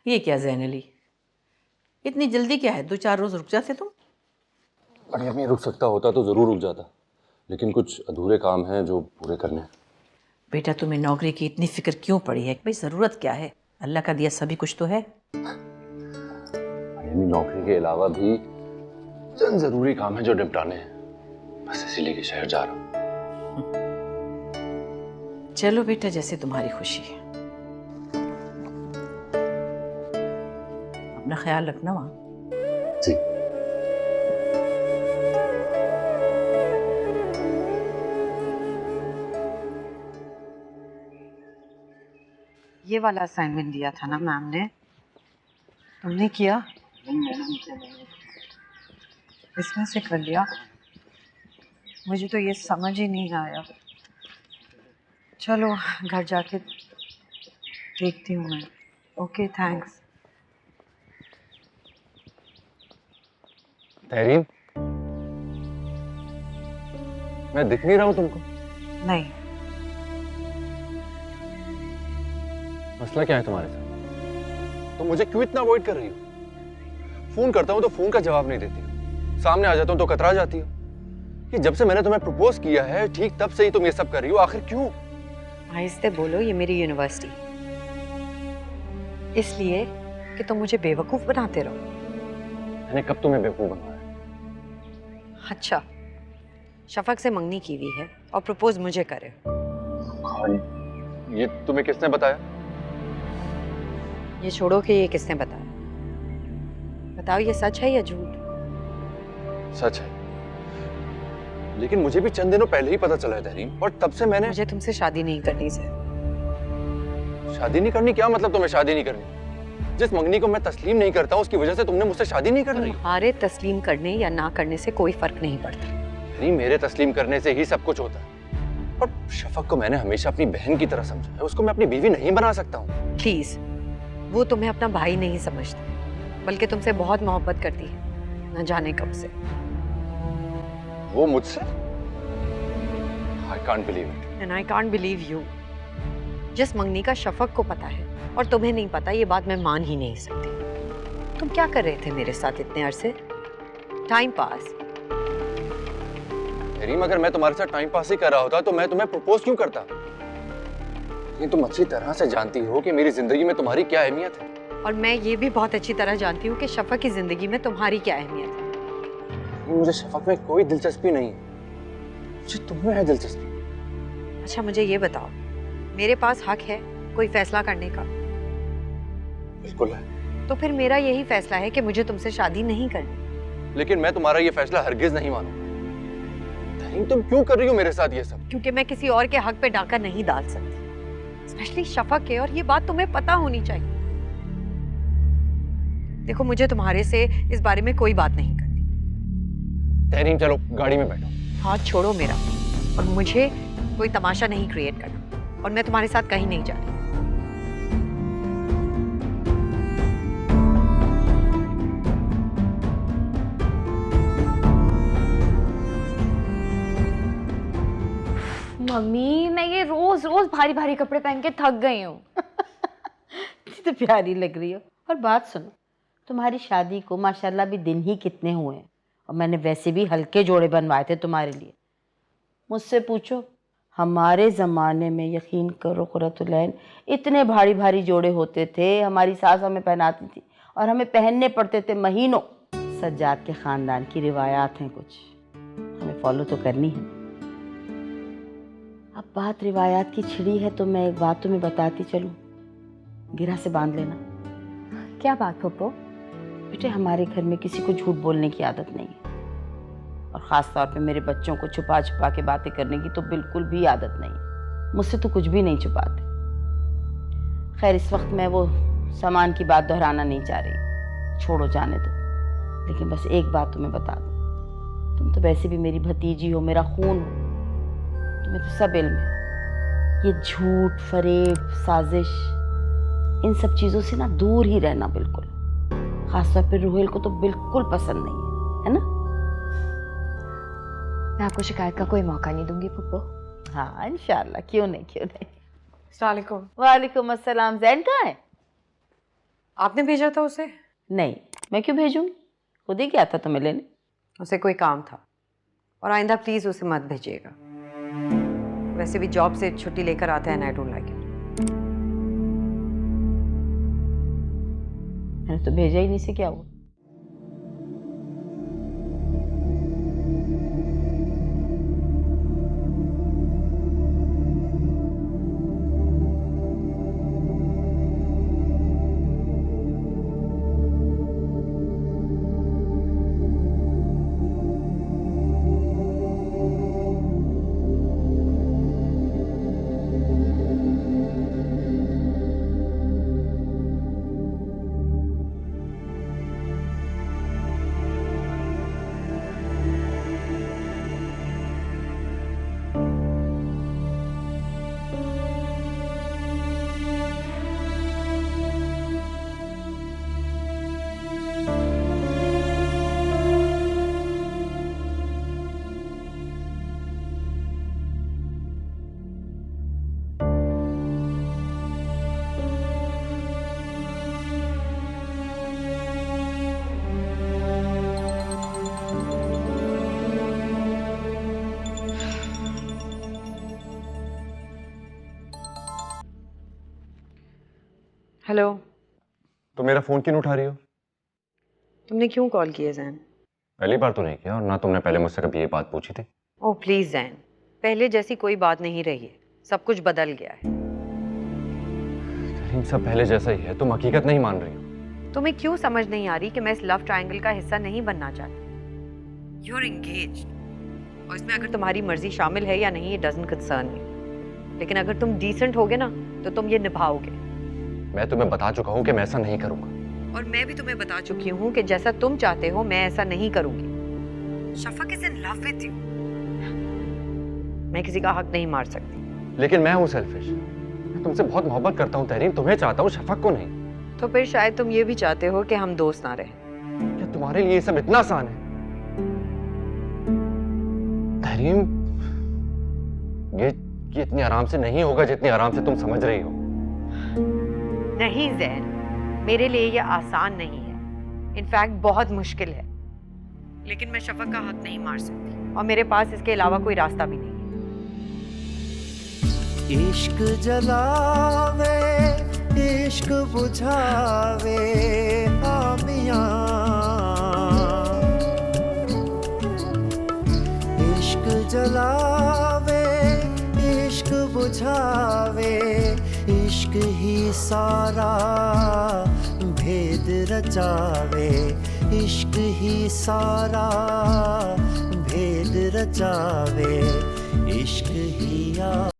ये क्या ज़ैन अली, इतनी जल्दी क्या है? 2-4 रोज़ रुक जाते तुम। बड़ी अम्मी, रुक सकता होता तो ज़रूर रुक जाता, लेकिन कुछ अधूरे काम हैं जो पूरे करने हैं। बेटा, तुम्हें नौकरी की इतनी फिक्र क्यों पड़ी है? भाई ज़रूरत क्या है? अल्लाह का दिया सभी कुछ तो है। बड़ी अम्मी, नौकरी के अलावा भी चंद ज़रूरी काम हैं जो निपटाने हैं, बस इसीलिए कि शहर जा रहा हूँ। चलो बेटा, जैसे तुम्हारी खुशी है। अपना ख्याल रखना वहाँ। जी। ये वाला असाइनमेंट दिया था ना मैम ने, तुमने किया? इसमें से कर लिया? मुझे तो ये समझ ही नहीं आया। चलो घर जाके देखती हूँ मैं। Okay, thanks. तहरीन, मैं दिख नहीं रहा हूँ तुमको? नहीं। मसला क्या है तुम्हारे साथ? तुम मुझे क्यों इतना अवॉइड कर रही हो? फोन करता हूँ तो फोन का जवाब नहीं देती हो, सामने आ जाता हूँ तो कतरा जाती हो। कि जब से मैंने तुम्हें प्रपोज किया है, ठीक तब से ही तुम ये सब कर रही हो, आखिर क्यों? आहिस्ते बोलो, ये मेरी यूनिवर्सिटी, इसलिए कि तुम मुझे बेवकूफ बनाते रहो। मैंने कब तुम्हें बेवकूफ बनाया? अच्छा, शफक से मंगनी की हुई है और प्रपोज मुझे करे। ये तुम्हें किसने बताया? ये छोड़ो कि ये किसने बताया, बताओ ये सच है या झूठ? सच है, लेकिन मुझे भी चंद दिनों पहले ही पता चला है तहरीन, और तब से मैंने मुझे तुमसे शादी नहीं करनी से। शादी नहीं करनी? क्या मतलब तुम्हें शादी नहीं करनी? जिस मंगनी को मैं तस्लीम नहीं करता उसकी वजह से तुमने मुझसे शादी नहीं कर रही? तुम्हारे तस्लीम करने या ना करने से कोई फर्क नहीं पड़ता। नहीं, मेरे तस्लीम करने से ही सब कुछ होता है। और शफक को मैंने हमेशा अपनी बहन की तरह समझा है, उसको मैं अपनी बीवी नहीं बना सकता हूँ। प्लीज, वो तुम्हें अपना भाई नहीं समझता, बल्कि तुमसे बहुत मोहब्बत करती है, न जाने कब से। वो मुझसे? I can't believe it. And I can't believe you. जिस मंगनी का शफक को पता है और तुम्हें नहीं पता, ये बात मैं मान ही नहीं सकती। तुम क्या कर रहे थे मेरे साथ इतने अरसे? Time pass. रीम, अगर मैं तुम्हारे साथ टाइम पास ही कर रहा होता तो मैं तुम्हें प्रपोज क्यों करता? लेकिन तुम अच्छी तरह से जानती हो कि मेरी जिंदगी में तुम्हारी क्या अहमियत है। और मैं ये भी बहुत अच्छी तरह जानती हूँ कि शफक की जिंदगी में तुम्हारी क्या अहमियत है। मुझे शफक में कोई दिलचस्पी नहीं है, मुझे तुम्हें है दिलचस्पी। अच्छा, मुझे ये बताओ, मेरे पास हक है कोई फैसला करने का? बिल्कुल है। तो फिर मेरा यही फैसला है कि मुझे तुमसे शादी नहीं करनी। लेकिन मैं तुम्हारा ये फैसला हरगिज नहीं मानूंगा। तुम क्यों कर रही हो मेरे साथ ये सब? क्योंकि मैं किसी और के हक पे डाका नहीं डाल सकती, स्पेशली शफक के, और ये बात तुम्हें पता होनी चाहिए। देखो, मुझे तुम्हारे से इस बारे में कोई बात नहीं करनी। तहरीन, चलो गाड़ी में बैठो। हाथ छोड़ो मेरा, और मुझे कोई तमाशा नहीं क्रिएट करना, और मैं तुम्हारे साथ कहीं नहीं जा रही। मम्मी, मैं ये रोज रोज भारी भारी कपड़े पहन के थक गई हूँ। तो प्यारी लग रही हो। और बात सुनो, तुम्हारी शादी को माशाल्लाह भी दिन ही कितने हुए हैं, और मैंने वैसे भी हल्के जोड़े बनवाए थे तुम्हारे लिए। मुझसे पूछो, हमारे ज़माने में यकीन करो कुर्रतुलैन, इतने भारी भारी जोड़े होते थे, हमारी सास हमें पहनाती थी और हमें पहनने पड़ते थे महीनों। सज्जाद के ख़ानदान की रिवायात हैं कुछ, हमें फॉलो तो करनी है। अब बात रिवायात की छिड़ी है तो मैं एक बात तुम्हें बताती चलूं, गिरा से बांध लेना। क्या बात पप्पो? बेटे, हमारे घर में किसी को झूठ बोलने की आदत नहीं है, और ख़ास तौर पे मेरे बच्चों को छुपा छुपा के बातें करने की तो बिल्कुल भी आदत नहीं है। मुझसे तो कुछ भी नहीं छुपाते। खैर, इस वक्त मैं वो सामान की बात दोहराना नहीं चाह रही, छोड़ो, जाने दो। लेकिन बस एक बात तुम्हें बता दूं, तुम तो वैसे भी मेरी भतीजी हो, मेरा खून हो, तुम्हें तो सब इल्म है। ये झूठ, फरेब, साजिश, इन सब चीज़ों से ना दूर ही रहना बिल्कुल। खासतौर पर रूहेल को तो बिल्कुल पसंद नहीं है ना? मैं आपको शिकायत का कोई मौका नहीं दूंगी पप्पो। हाँ, इंशाल्लाह, क्यों नहीं, क्यों नहीं। अस्सलाम वालेकुम। वालेकुम अस्सलाम। ज़ैन कहाँ है? आपने भेजा था उसे? नहीं, मैं क्यों भेजूंगी, खुद ही गया था तुम्हें लेने। उसे कोई काम था, और आइंदा प्लीज उसे मत भेजिएगा। वैसे भी जॉब से छुट्टी लेकर आता है, आई डोंट लाइक इट। मैंने तो भेजा ही नहीं, से क्या हुआ? हेलो। तो मेरा फोन क्यों नहीं उठा रही हो? तुमने क्यों कॉल किया जैन? पहली बार तो नहीं किया, और ना तुमने पहले मुझसे कभी ये बात पूछी थी। ओह प्लीज जैन, पहले जैसी कोई बात नहीं रही है, सब कुछ बदल गया है। तरीम, सब पहले जैसा ही है, तुम हकीकत नहीं मान रही हो। तुम्हें क्यों समझ नहीं आ रही कि मैं इस लव ट्रायंगल का हिस्सा नहीं बनना चाहती? यू आर एंगेज्ड, और इसमें अगर तुम्हारी मर्जी शामिल है या नहीं ये डजंट कंसर्न मी, लेकिन अगर तुम डिसेंट होगे ना तो तुम ये निभाओगे। मैं तुम्हें बता चुका हूँ कि मैं ऐसा नहीं करूंगा। और मैं भी तुम्हें बता चुकी हूँ कि जैसा तुम चाहते हो मैं ऐसा नहीं करूंगी। Shafaq is in love with you. मैं किसी का हक नहीं मार सकती। लेकिन मैं हूँ सेल्फिश, मैं तुमसे बहुत मोहब्बत करता हूँ तहरीम, तुम्हें चाहता हूँ, शफक को नहीं। तो फिर शायद तुम ये भी चाहते हो कि हम दोस्त ना रहें। क्या तुम्हारे लिए ये सब इतना आसान है? तहरीम, ये इतनी आराम से नहीं होगा जितनी आराम से तुम समझ रही हो। नहीं जैन, मेरे लिए ये आसान नहीं है, इनफैक्ट बहुत मुश्किल है। लेकिन मैं शफक का हक नहीं मार सकती, और मेरे पास इसके अलावा कोई रास्ता भी नहीं है। इश्क जलावे, इश्क बुझावे आमियां, इश्क जलावे, इश्क बुझावे, इश्क ही सारा भेद रचावे, इश्क ही सारा भेद रचावे, इश्क ही